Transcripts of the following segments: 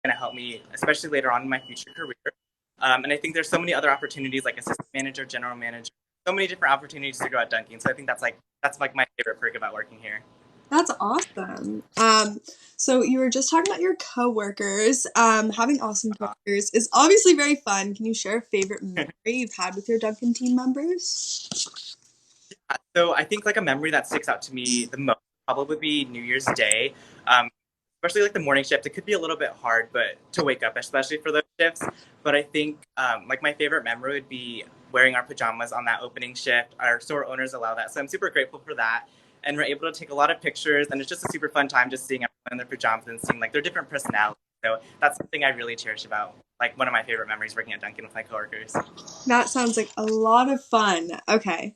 going to help me, especially later on in my future career. And I think there's so many other opportunities like assistant manager, general manager, so many different opportunities to go at Dunkin'. So I think that's like my favorite perk about working here. That's awesome. So you were just talking about your coworkers. Having awesome coworkers is obviously very fun. Can you share a favorite memory you've had with your Dunkin' team members? So I think like a memory that sticks out to me the most probably would be New Year's Day. Um, Especially like the morning shift, it could be a little bit hard, but to wake up, especially for those shifts. But I think like my favorite memory would be wearing our pajamas on that opening shift. Our store owners allow that, so I'm super grateful for that. And we're able to take a lot of pictures, and it's just a super fun time just seeing everyone in their pajamas and seeing like their different personalities. So that's something I really cherish about like one of my favorite memories working at Dunkin' with my coworkers. That sounds like a lot of fun. Okay.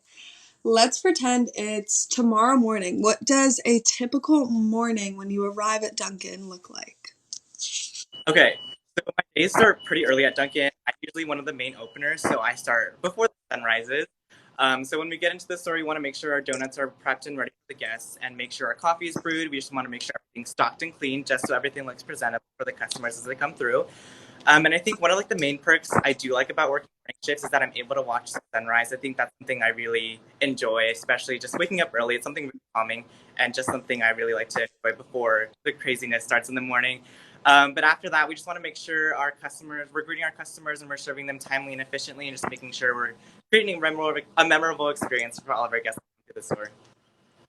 Let's pretend it's tomorrow morning. What does a typical morning when you arrive at Dunkin' look like? Okay, so my days start pretty early at Dunkin'. I'm usually one of the main openers, so I start before the sun rises. So when we get into the store, we want to make sure our donuts are prepped and ready for the guests, and make sure our coffee is brewed. We just want to make sure everything's stocked and clean, just so everything looks presentable for the customers as they come through. And I think one of like the main perks I do like about working morning shifts is that I'm able to watch the sunrise. I think that's something I really enjoy, especially just waking up early. It's something really calming and just something I really like to enjoy before the craziness starts in the morning. But after that, we just want to make sure we're greeting our customers and we're serving them timely and efficiently, and just making sure we're creating a memorable experience for all of our guests to the store.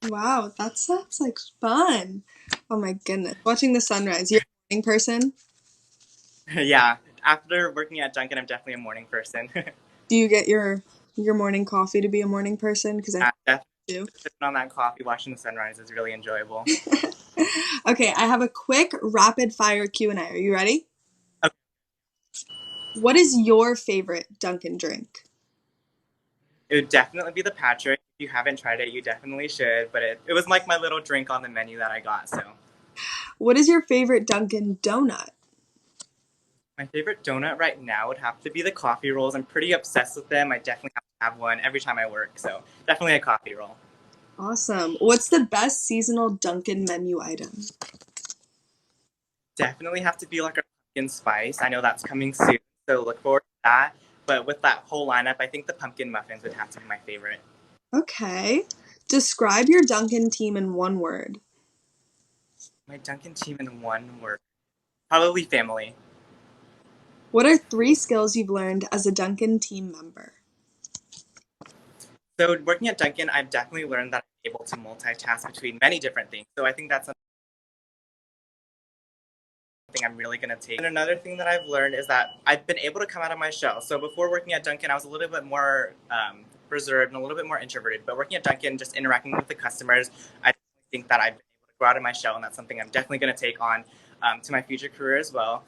Wow, that sounds like fun. Oh my goodness. Watching the sunrise. You're a morning person? Yeah, after working at Dunkin', I'm definitely a morning person. Do you get your morning coffee to be a morning person? Because I Definitely do. sipping on that coffee, watching the sunrise is really enjoyable. Okay, I have a quick rapid fire Q&A. Are you ready? Okay. What is your favorite Dunkin' drink? It would definitely be the Patrick. If you haven't tried it, you definitely should. But it was like my little drink on the menu that I got. So What is your favorite Dunkin' donut? my favorite donut right now would have to be the coffee rolls. I'm pretty obsessed with them. I definitely have to have one every time I work. So definitely a coffee roll. Awesome. What's the best seasonal Dunkin' menu item? Definitely have to be like a pumpkin spice. I know that's coming soon, so look forward to that. But with that whole lineup, I think the pumpkin muffins would have to be my favorite. Okay. Describe your Dunkin' team in one word. My Dunkin' team in one word, probably family. What are three skills you've learned as a Dunkin' team member? So working at Dunkin', I've definitely learned that I'm able to multitask between many different things. So I think that's something I'm really going to take. And another thing that I've learned is that I've been able to come out of my shell. So before working at Dunkin', I was a little bit more reserved and a little bit more introverted. But working at Dunkin', just interacting with the customers, I think that I've been able to go out of my shell, and that's something I'm definitely going to take on to my future career as well.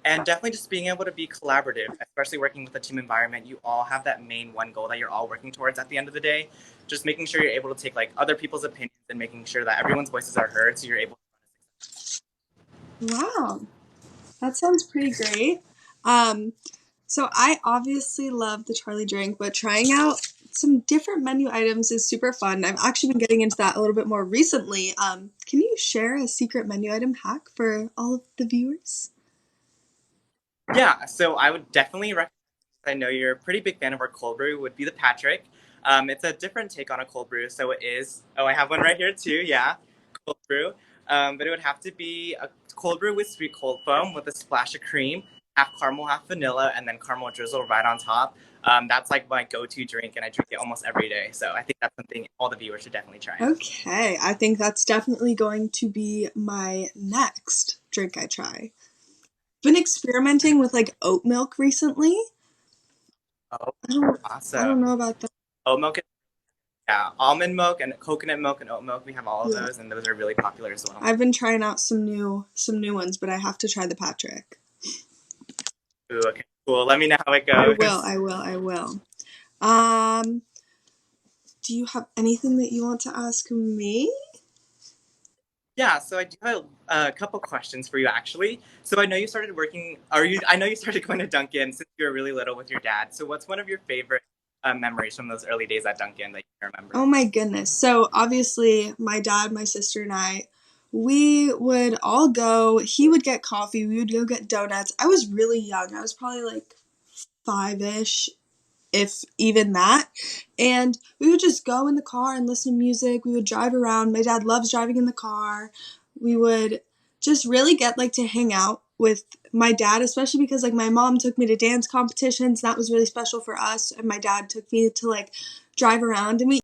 And definitely just being able to be collaborative, especially working with a team environment. You all have that main one goal that you're all working towards at the end of the day. Just making sure you're able to take like other people's opinions and making sure that everyone's voices are heard, so you're able. Wow, that sounds pretty great. Um, so I obviously love the Charli drink, but trying out some different menu items is super fun. I've actually been getting into that a little bit more recently. Can you share a secret menu item hack for all of the viewers? Yeah, so I would definitely recommend. I know you're a pretty big fan of our cold brew. Would be the Patrick. It's a different take on a cold brew, so it is. Oh, I have one right here too. Yeah, cold brew. But it would have to be a cold brew with sweet cold foam with a splash of cream, half caramel, half vanilla, and then caramel drizzle right on top. That's like my go-to drink, and I drink it almost every day. So I think that's something all the viewers should definitely try. Okay, I think that's definitely going to be my next drink I try. Been experimenting with like oat milk recently. Oh, I don't, I don't awesome! know about that. Oat milk, yeah, almond milk and coconut milk and oat milk. We have all of Yeah, those, and those are really popular as well. I've been trying out some new ones, but I have to try the Patrick. Ooh, okay, cool. Let me know how it I will, goes. I will, I will. Um, do you have anything that you want to ask me? Yeah, so I do have a couple questions for you actually. So I know you started working, or I know you started going to Dunkin' since you were really little with your dad. So what's one of your favorite memories from those early days at Dunkin' that you can remember? Oh my goodness. So obviously my dad, my sister and I we would all go. He would get coffee. We would go get donuts. I was really young. I was probably like 5-ish, if even that. And we would just go in the car and listen to music. We would drive around. My dad loves driving in the car. We would just really get like to hang out with my dad, especially because like my mom took me to dance competitions. That was really special for us. And my dad took me to like drive around, and we